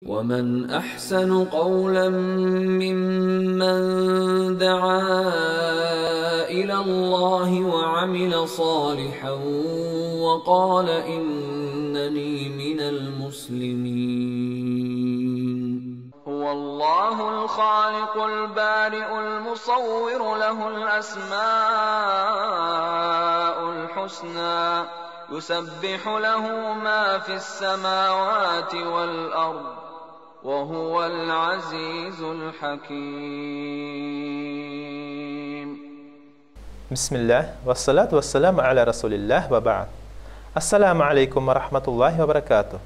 ومن أحسن قولا ممن دعا إلى الله وعمل صالحا وقال إنني من المسلمين. هو الله الخالق البارئ المصور له الأسماء الحسنى يسبح له ما في السماوات والأرض وهو العزيز الحكيم. بسم الله والصلاة والسلام على رسول الله وبعد. Ассаламу алейкум ва рахматуллахи ва баракату.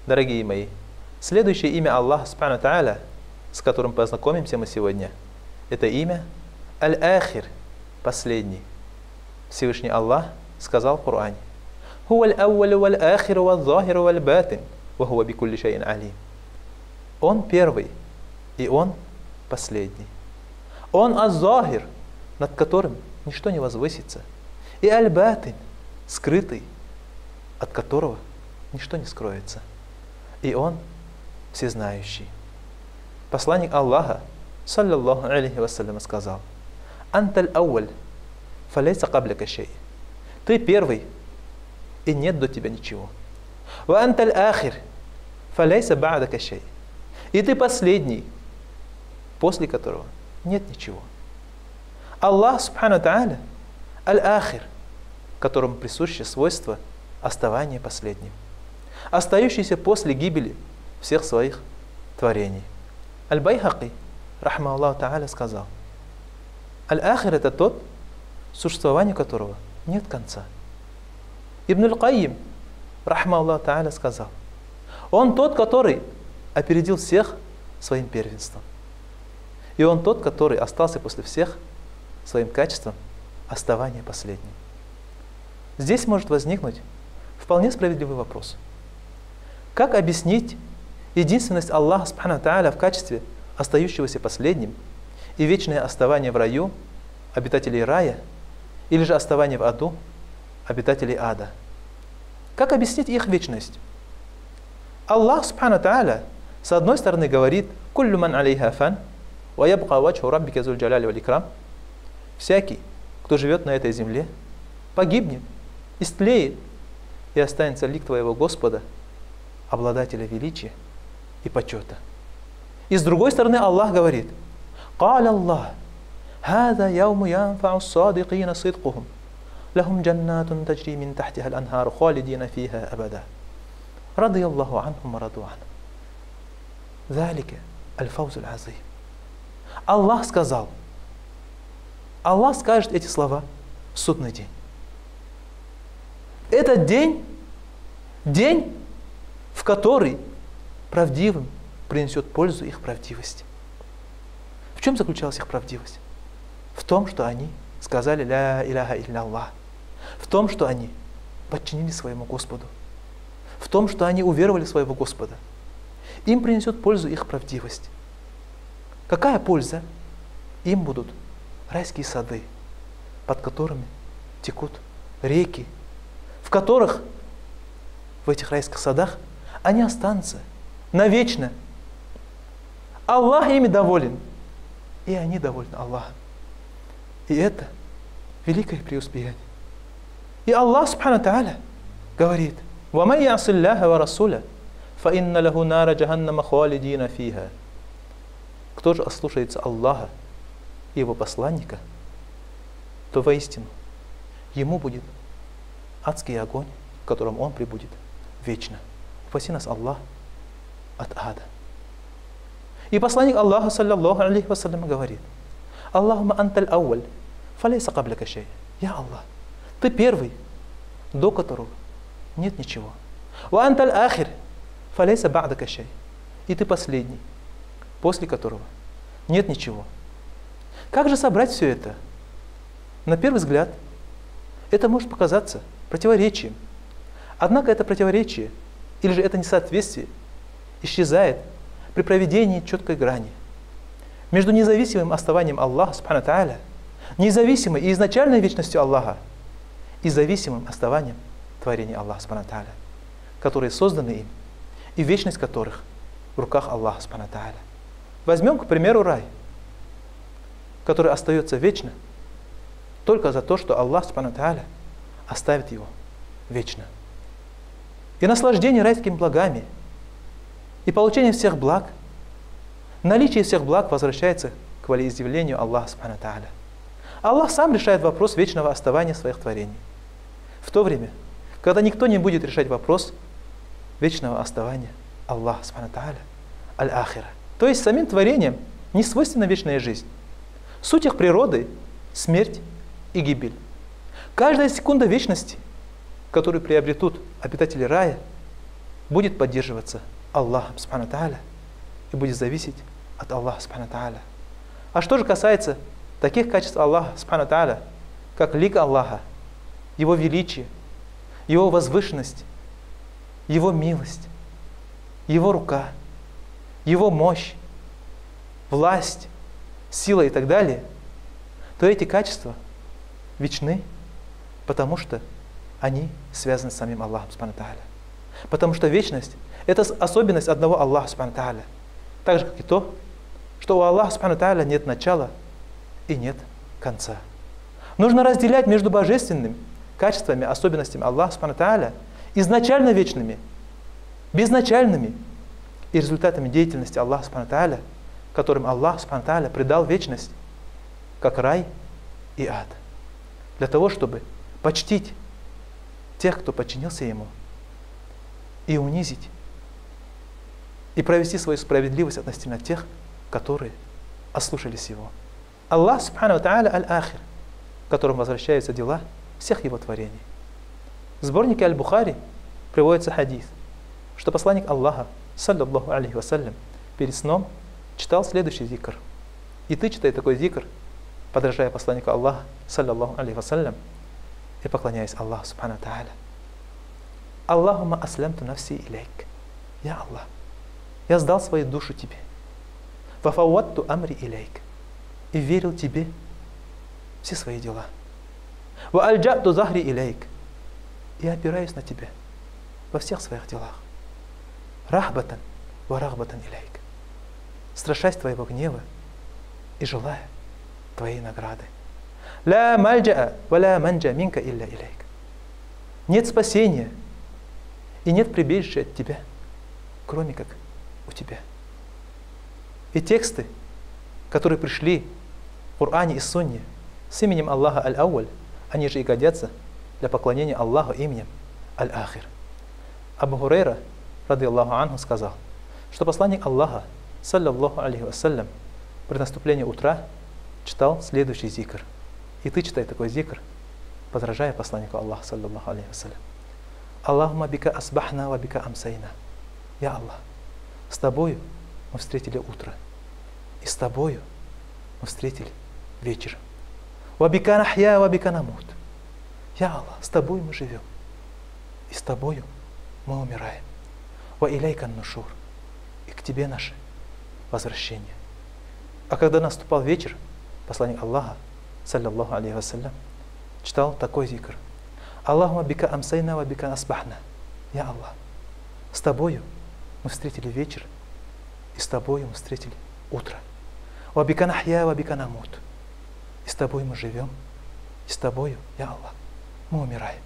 Дорогие мои, следующее имя Аллаха Субхану Тааля, с которым познакомимся мы сегодня, это имя Аль-Ахир, последний. Всевышний Аллах сказал в Коране: «Хуа аль-аувалю валь-ахиру валь-захиру валь-батин, ва хуа бикулли шайин алим». Он первый, и Он последний. Он аз-захир, над которым ничто не возвысится, и аль-батин, скрытый, от которого ничто не скроется. И Он всезнающий. Посланник Аллаха, саллаллаху алейхи вассалям, сказал: «Анталь ауаль, фалейса кабляка шей». Ты первый, и нет до тебя ничего. «Ва анталь ахир, фалейса ба'дака шей». И ты последний, после которого нет ничего. Аллах Субхану Тааля Аль-Ахир, которому присуще свойство оставания последним, остающийся после гибели всех своих творений. Аль-Байхаки, рахма Аллаху Тааля, сказал: Аль-Ахир — это тот, существованию которого нет конца. Ибн Аль-Кайим, рахма Аллаху Тааля, сказал: он тот, который опередил всех своим первенством. И он тот, который остался после всех своим качеством оставания последним. Здесь может возникнуть вполне справедливый вопрос. Как объяснить единственность Аллаха Субхану Тааля в качестве остающегося последним и вечное оставание в раю обитателей рая, или же оставание в аду обитателей ада? Как объяснить их вечность? Аллах Субхану Тааля с одной стороны говорит: «Куллю ман алейха фан, ва ябка ваджху раббика зуль джаляли валь икрам». Всякий, кто живет на этой земле, погибнет, истлеет, и останется лик твоего Господа, обладателя величия и почета. И с другой стороны Аллах говорит: «Каля Аллах, хаза яуму янфау ссадикина сидкухум, лахум джаннатун таджри мин тахтиха аль-анхару халидина фиха абада, рады Аллаху анхум раду анхум. Залика аль-фаузу аль-азим». Аллах сказал, Аллах скажет эти слова в судный день. Этот день, в который правдивым принесет пользу их правдивость. В чем заключалась их правдивость? В том, что они сказали «Ля иляха илля Аллах», в том, что они подчинились своему Господу, в том, что они уверовали в своего Господа. Им принесет пользу их правдивость. Какая польза? Им будут райские сады, под которыми текут реки, в которых, в этих райских садах, они останутся навечно. Аллах ими доволен, и они довольны Аллахом. И это великое преуспеяние. И Аллах Субхану Тааля говорит: «Ва ман я'си Аллаха ва расуля, фа инна лаху нара джаханнама халидина фиха». Кто же ослушается Аллаха и Его посланника, то воистину ему будет адский огонь, в котором он пребудет вечно. Упаси нас Аллах от ада. И посланник Аллаха, саллаллаху алейхи вассалям, говорит: «Аллахума анталь ауаль, фалейса кабляка шей». Я Аллах, ты первый, до которого нет ничего. Ва анталь ахир, фалейса ба'дака шей. И ты последний, после которого нет ничего. Как же собрать все это? На первый взгляд, это может показаться противоречием. Однако это противоречие, или же это несоответствие, исчезает при проведении четкой грани между независимым оставанием Аллаха Субхану Тааля, независимой и изначальной вечностью Аллаха, и зависимым оставанием творений Аллаха Субхану Тааля, которые созданы им, и вечность которых в руках Аллаха субхану ва тааля. Возьмем, к примеру, рай, который остается вечно только за то, что Аллах субхану ва тааля оставит его вечно. И наслаждение райскими благами, и получение всех благ, наличие всех благ возвращается к волеизъявлению Аллаха субхану ва тааля. Аллах сам решает вопрос вечного оставания своих творений. В то время, когда никто не будет решать вопрос вечного оставания Аллаха субхану ва тааля, аль-ахира. То есть самим творениям не свойственна вечная жизнь. Суть их природы – смерть и гибель. Каждая секунда вечности, которую приобретут обитатели рая, будет поддерживаться Аллахом субхану ва тааля и будет зависеть от Аллаха субхану ва тааля. А что же касается таких качеств Аллаха субхану ва тааля, как лик Аллаха, Его величие, Его возвышенность, Его милость, Его рука, Его мощь, власть, сила и так далее, то эти качества вечны, потому что они связаны с самим Аллахом субхану ва тааля. Потому что вечность – это особенность одного Аллаха субхану ва тааля. Так же, как и то, что у Аллаха субхану ва тааля нет начала и нет конца. Нужно разделять между божественными качествами, особенностями Аллаха субхану ва тааля, изначально вечными, безначальными и результатами деятельности Аллаха субхану ва тааля, которым Аллах субхану ва тааля придал вечность, как рай и ад, для того, чтобы почтить тех, кто подчинился Ему, и унизить, и провести свою справедливость относительно тех, которые ослушались Его. Аллах субхану ва тааля аль-ахир, к которому возвращаются дела всех Его творений. В сборнике Аль-Бухари приводится хадис, что посланник Аллаха, саллаллаху алейхи вассалям, перед сном читал следующий зикр. И ты читай такой зикр, подражая посланнику Аллаха, саллаллаху алейхи вассалям, и поклоняясь Аллаху субхану ва тааля. Аллахумма аслямту нафси илейк. Я Аллах, я сдал свою душу Тебе. Вафауатту амри илейк. И верил Тебе все свои дела. Ва альджату захри илейк. И опираюсь на Тебя во всех своих делах. Рахбатан ва рахбатан илейк. Страшась Твоего гнева и желая Твоей награды. Ла мальджаа ва ла манджа минка илля илейк. Нет спасения и нет прибежища от Тебя, кроме как у Тебя. И тексты, которые пришли в Коране и Сунне с именем Аллаха Аль-Ауаль, они же и годятся для поклонения Аллаху именем Аль-Ахир. Абу Хурейра, ради Аллаху анху, сказал, что посланник Аллаха, саллаллаху алейхи вассалям, при наступлении утра читал следующий зикр. И ты читай такой зикр, подражая посланнику Аллаха, саллаллаху алейхи вассалям. Аллахума бика асбахна ва бика амсайна. Я Аллах, с Тобою мы встретили утро, и с Тобою мы встретили вечер. Ва бика нахья ва бика намут. Я Аллах, с Тобой мы живем, и с Тобою мы умираем. Ва илейкан нушур. И к Тебе наше возвращение. А когда наступал вечер, посланник Аллаха, саллаллаху алейхи вассалям, читал такой зикр. Аллахума бика амсайна ва бика асбахна. Я Аллах, с Тобою мы встретили вечер, и с Тобою мы встретили утро. Ва бика нахья ва бика намут. И с Тобой мы живем, и с Тобою, я Аллах, мы умираем.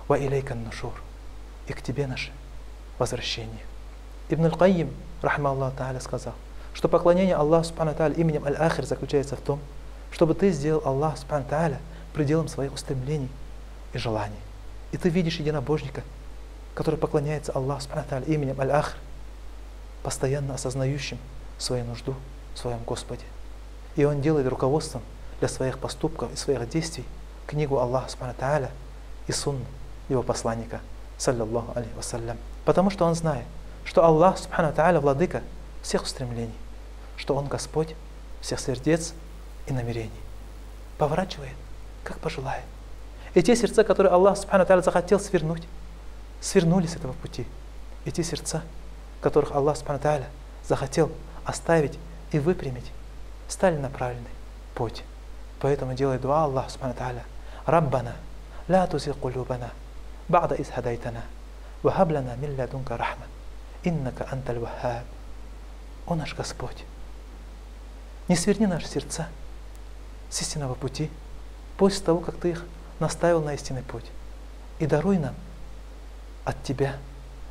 Ва илейкан нушур. И к Тебе наше возвращение. Ибн Аль-Кайим, рахма Аллаху та'аля, сказал, что поклонение Аллаху субхану ва тааля именем Аль-Ахир заключается в том, чтобы ты сделал Аллаха субхану ва тааля пределом своих устремлений и желаний. И ты видишь единобожника, который поклоняется Аллаху субхану ва тааля именем Аль-Ахир, постоянно осознающим свою нужду в своем Господе. И он делает руководством для своих поступков и своих действий книгу Аллаха субхану ва тааля и сунну его посланника, саллаллаху алейхи вассалям. Потому что он знает, что Аллах субхану ва тааля владыка всех устремлений, что Он Господь всех сердец и намерений. Поворачивает, как пожелает. И те сердца, которые Аллах субхану ва тааля захотел свернуть, свернули с этого пути. И те сердца, которых Аллах субхану ва тааля захотел оставить и выпрямить, стали на правильный путь. Поэтому делай дуа Аллах субхану ва тааля. Раббана, ла тузиг кулубана, ба'да из хадайтана, ва хаб лана мин ладунка рахма, иннака анталь ваххаб, Он наш Господь. Не сверни наши сердца с истинного пути после того, как Ты их наставил на истинный путь. И даруй нам от Тебя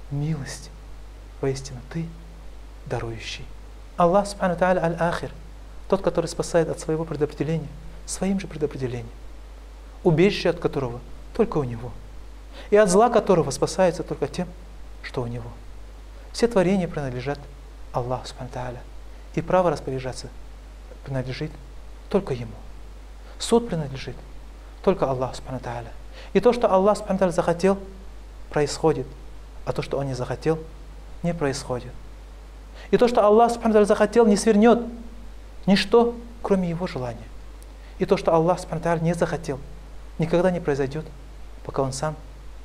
милость. Воистину Ты дарующий. Аллах Субхану Тааля Аль-Ахир, тот, который спасает от своего предопределения, своим же предопределением, убежище от которого только у Него, и от зла которого спасается только тем, что у Него. Все творения принадлежат Аллаху Субхану Тааля, и право распоряжаться принадлежит только Ему. Суд принадлежит только Аллаху Субхану Тааля. И то, что Аллах Субхану Тааля захотел, происходит, а то, что Он не захотел, не происходит. И то, что Аллах Субхану Тааля захотел, не свернет ничто, кроме Его желания. И то, что Аллах Субхану Тааля не захотел, никогда не произойдет, пока Он сам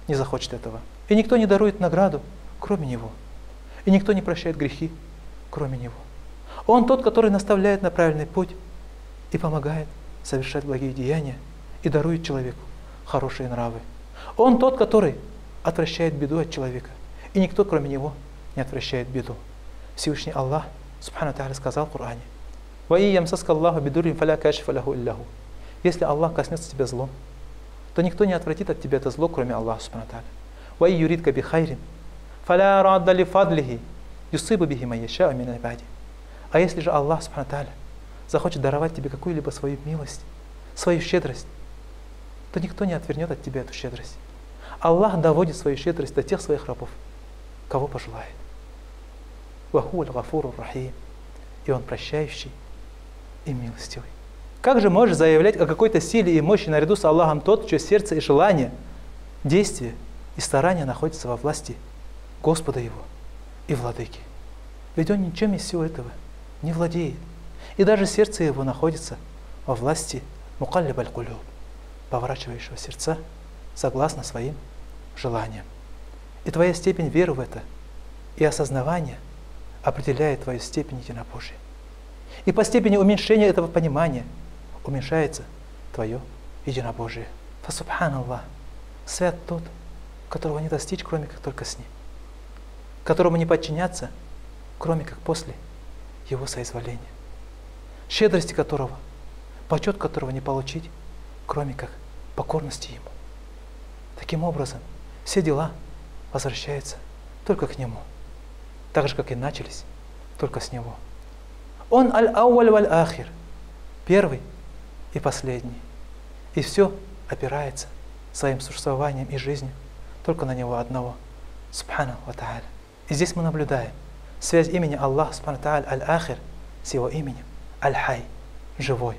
не захочет этого. И никто не дарует награду, кроме Него. И никто не прощает грехи, кроме Него. Он тот, который наставляет на правильный путь и помогает совершать благие деяния и дарует человеку хорошие нравы. Он тот, который отвращает беду от человека. И никто, кроме Него, не отвращает беду. Всевышний Аллах Субхану Тааля сказал в Коране: если Аллах коснется тебя злом, то никто не отвратит от тебя это зло, кроме Аллаха Субхану Тааля. А если же Аллах Субхану Тааля захочет даровать тебе какую-либо свою милость, свою щедрость, то никто не отвернет от тебя эту щедрость. Аллах доводит свою щедрость до тех своих рабов, кого пожелает. И Он прощающий и милостивый. Как же можешь заявлять о какой-то силе и мощи наряду с Аллахом тот, чье сердце и желание, действие и старание находятся во власти Господа Его и Владыки? Ведь Он ничем из всего этого не владеет. И даже сердце Его находится во власти мукаллиб аль-кулюб, поворачивающего сердца согласно своим желаниям. И твоя степень веры в это и осознавания определяет твою степень единобожия. И по степени уменьшения этого понимания уменьшается твое единобожие. Фасубханаллах, свят тот, которого не достичь, кроме как только с Ним, которому не подчиняться, кроме как после Его соизволения, щедрости которого, почет которого не получить, кроме как покорности Ему. Таким образом, все дела возвращаются только к Нему, так же, как и начались только с Него. Он аль-ауаль валь-ахир, первый и последний. И все опирается своим существованием и жизнью только на Него одного, Субхану ва Тааля. И здесь мы наблюдаем связь имени Аллаха Субхану Тааля аль-Ахир с Его именем аль-Хай, живой,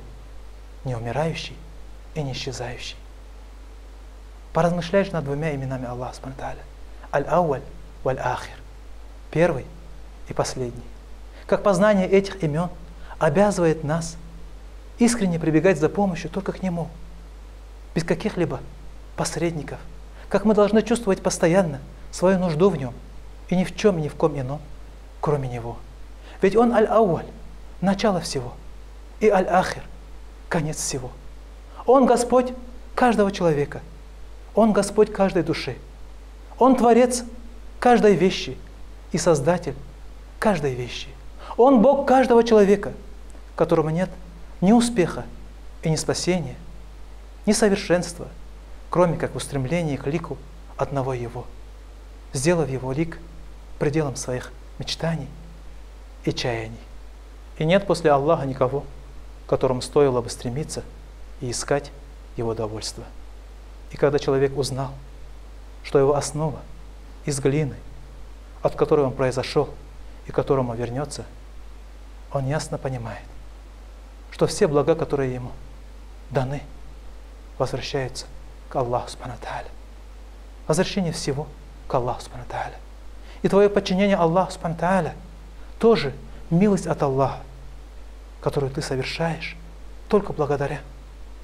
не умирающий и не исчезающий. Поразмышляешь над двумя именами Аллаха Субхану Тааля: аль-Ауаль валь-Ахир, первый и последний. Как познание этих имен обязывает нас искренне прибегать за помощью только к Нему, без каких-либо посредников. Как мы должны чувствовать постоянно свою нужду в Нем и ни в чем и ни в ком ином, кроме Него. Ведь Он аль-Ауаль, начало всего, и аль-Ахир, конец всего. Он Господь каждого человека, Он Господь каждой души, Он Творец каждой вещи и Создатель каждой вещи. Он Бог каждого человека, которому нет ни успеха и ни спасения, ни совершенства, кроме как в устремлении к лику одного Его, сделав Его лик пределом своих мечтаний и чаяний. И нет после Аллаха никого, которому стоило бы стремиться и искать Его довольства. И когда человек узнал, что его основа из глины, от которой он произошел и к которому вернется, он ясно понимает, что все блага, которые ему даны, возвращаются к Аллаху Субхану Тааля. Возвращение всего к Аллаху Субхану Тааля. И твое подчинение Аллаху Субхану Тааля тоже милость от Аллаха, которую ты совершаешь только благодаря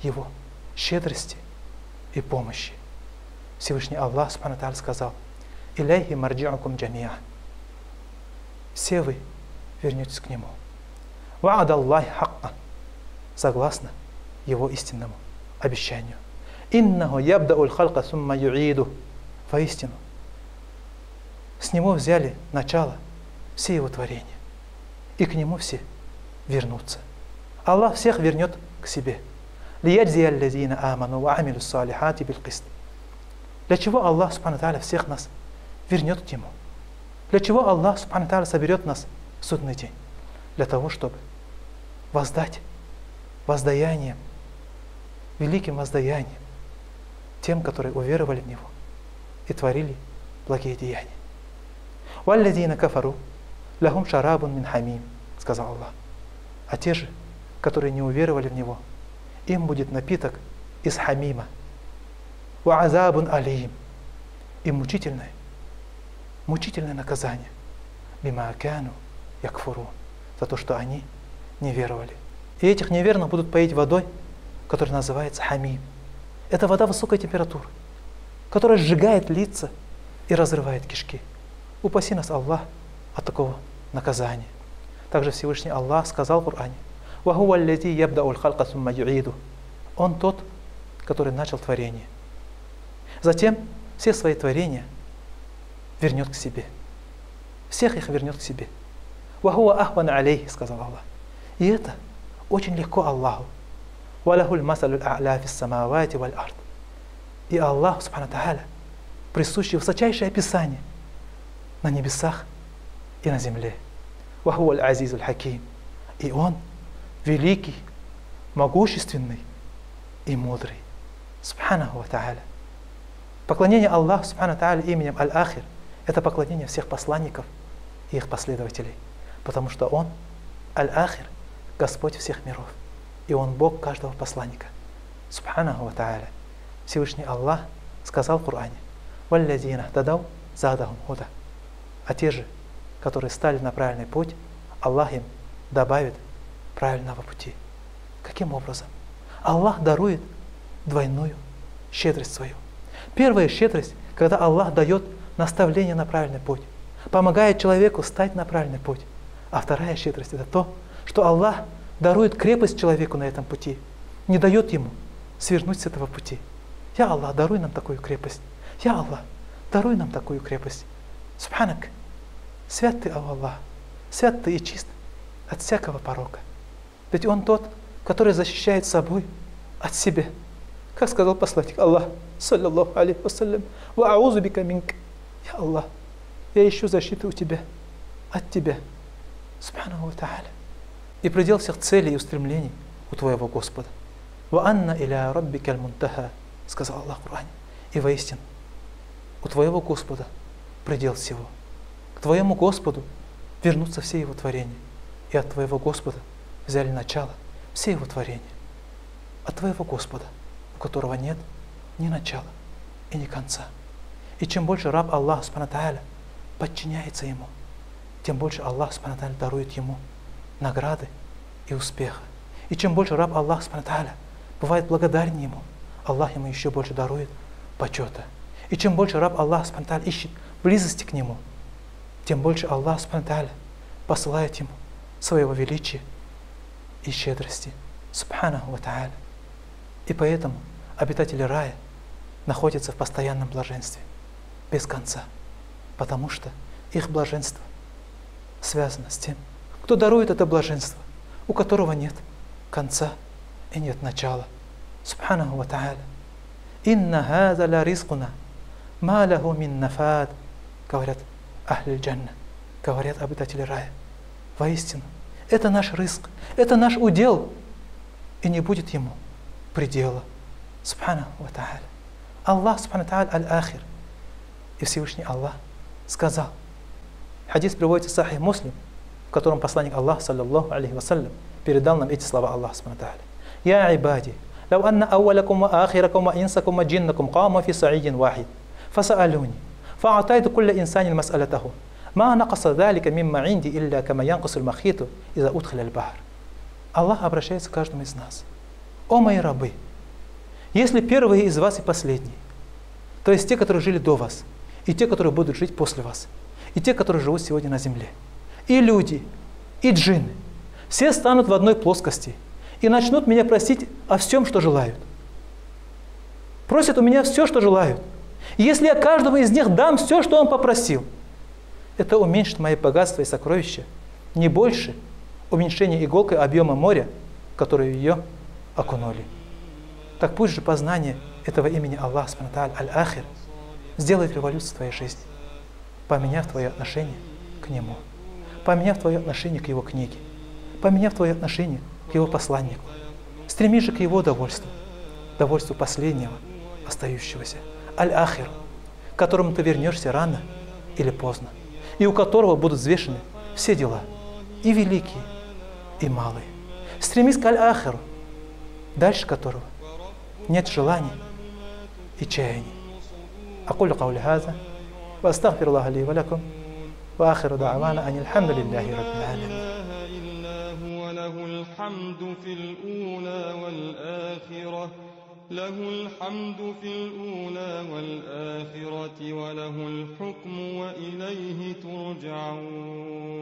Его щедрости и помощи. Всевышний Аллах Субхану Тааля сказал: «Иляйхи марджи'укум джами'а». Все вы вернетесь к Нему. «Ва'ад Аллахи хакка», согласно Его истинному обещанию. «Иннаху ябда'уль халка сумма ю'иду». Воистину, с Него взяли начало все Его творения, и к Нему все вернутся. Аллах всех вернет к себе. لِيَجْزِيَ الَّذِينَ آمَنُوا وَعَمِلُوا الصَّالِحَاتِ بِالْقِسْطِ. Для чего Аллах Субхану Тааля всех нас вернет к Нему? Для чего Аллах Субхану Тааля соберет нас в судный день? Для того, чтобы воздать воздаянием, великим воздаянием тем, которые уверовали в Него и творили благие деяния. وَالَّذِينَ كَفَرُوا لَهُمْ شَرَابٌ مِّنْ حَمِيمٍ, сказал Аллах. А те же, которые не уверовали в Него, им будет напиток из хамима. وَعَذَابٌ أَلِيمٌ, и мучительное наказание. بِمَا كَانُوا يَكْفُرُونَ, за то, что они не веровали. И этих неверных будут поить водой, которая называется хамим. Это вода высокой температуры, которая сжигает лица и разрывает кишки. Упаси нас, Аллах, от такого наказания. Также Всевышний Аллах сказал в Коране: «Вахуа аллази ябдау аль-халка сумма юиду». Он тот, который начал творение. Затем все свои творения вернет к себе. Всех их вернет к себе. «Вахуа ахван алейх», сказал Аллах. И это очень легко Аллаху. «Валахуль масалюль а'ля фис самавати валь ард». И Аллах, Субхану Тааля, присуще высочайшее описание на небесах и на земле. «Вахуа аль-азизуль хаким». И Он великий, могущественный и мудрый. Субханаху ва Тааля. Поклонение Аллаху Субхану Тааля именем Аль-Ахир — это поклонение всех посланников и их последователей, потому что Он, Аль-Ахир, Господь всех миров, и Он Бог каждого посланника. Субханаху ва Тааля. Всевышний Аллах сказал в Коране: «Валлазина тадау задахум худа». А те же, которые стали на правильный путь, Аллах им добавит правильного пути. Каким образом? Аллах дарует двойную щедрость свою. Первая щедрость, когда Аллах дает наставление на правильный путь, помогает человеку стать на правильный путь. А вторая щедрость — это то, что Аллах дарует крепость человеку на этом пути, не дает ему свернуть с этого пути. Я Аллах, даруй нам такую крепость. Я Аллах, даруй нам такую крепость. Субханак, свят Ты, Аллах, свят Ты и чист от всякого порока. Ведь Он тот, который защищает собой от себя. Как сказал посланник Аллах, саллаллаху алейхи вассалям: «Ва аузу бика минк». Я Аллах, я ищу защиты у Тебя, от Тебя. Субханаху ва Тааля. И предел всех целей и устремлений у Твоего Господа. «Ва анна иля раббика аль-мунтаха», сказал Аллах в Коране. И воистину, у Твоего Господа предел всего. К Твоему Господу вернутся все Его творения. И от Твоего Господа взяли начало все Его творения. От Твоего Господа, у которого нет ни начала и ни конца. И чем больше раб Аллаха Субхану Тааля подчиняется Ему, тем больше Аллах Субхану Тааля дарует ему награды и успеха. И чем больше раб Аллаха Субхану Тааля бывает благодарен Ему, Аллах ему еще больше дарует почета. И чем больше раб Аллаха Субхану Тааля ищет близости к Нему, тем больше Аллах Субхану Тааля посылает ему своего величия и щедрости. Субханаху ва Тааля. И поэтому обитатели рая находятся в постоянном блаженстве, без конца, потому что их блаженство связано с тем, кто дарует это блаженство, у которого нет конца и нет начала. Субханаху ва Тааля. «Инна хаза ла ризкуна, ма лаху мин нафад», говорят ахль джанна, говорят обитатели рая. Воистину, это наш ризк, это наш удел, и не будет ему предела. Субханаху ва Тааля. Аллах Субхану Тааля аль-Ахир. И Всевышний Аллах сказал. Хадис приводится в Сахих Муслим, в котором посланник Аллаха, саллаллаху алейхи вассалям, передал нам эти слова Аллаха Субхану Тааля. «Я ибади, лау анна ауалакум ва ахиракум ва инсакум ва джиннакум кама фи саидин вахид, фасаалуни, фаатайту кулля инсанин мас'алатаху, ма накаса далика мимма инди илля кама янкусул махиту иза утхиля аль-бахр». Аллах обращается к каждому из нас. «О мои рабы, если первые из вас и последние, то есть те, которые жили до вас, и те, которые будут жить после вас, и те, которые живут сегодня на земле, и люди, и джинны, все станут в одной плоскости и начнут меня просить о всем, что желают. Просят у меня все, что желают. И если я каждому из них дам все, что он попросил, это уменьшит мои богатства и сокровища не больше уменьшения иголкой объема моря, которое ее окунули. Так пусть же познание этого имени Аллаха Субхану ва Тааля, Аль-Ахир, сделает революцию в твоей жизни, поменяв твое отношение к Нему, поменяв твое отношение к Его книге, поменяв твое отношение к Его посланнику. Стремись же к Его довольству последнего, остающегося, Аль-Ахир, к которому ты вернешься рано или поздно, и у которого будут взвешены все дела, и великие, и малые. Стремись к Аль-Ахиру, дальше которого нет желаний и чаяний. أقول قولي هذا وأستغفر الله لي ولكم وآخر دعوانا أن الحمد لله رب العالمين. له الحمد في الأولى والآخرة له الحمد في الأولى والآخرة وله الحكم وإليه ترجعون.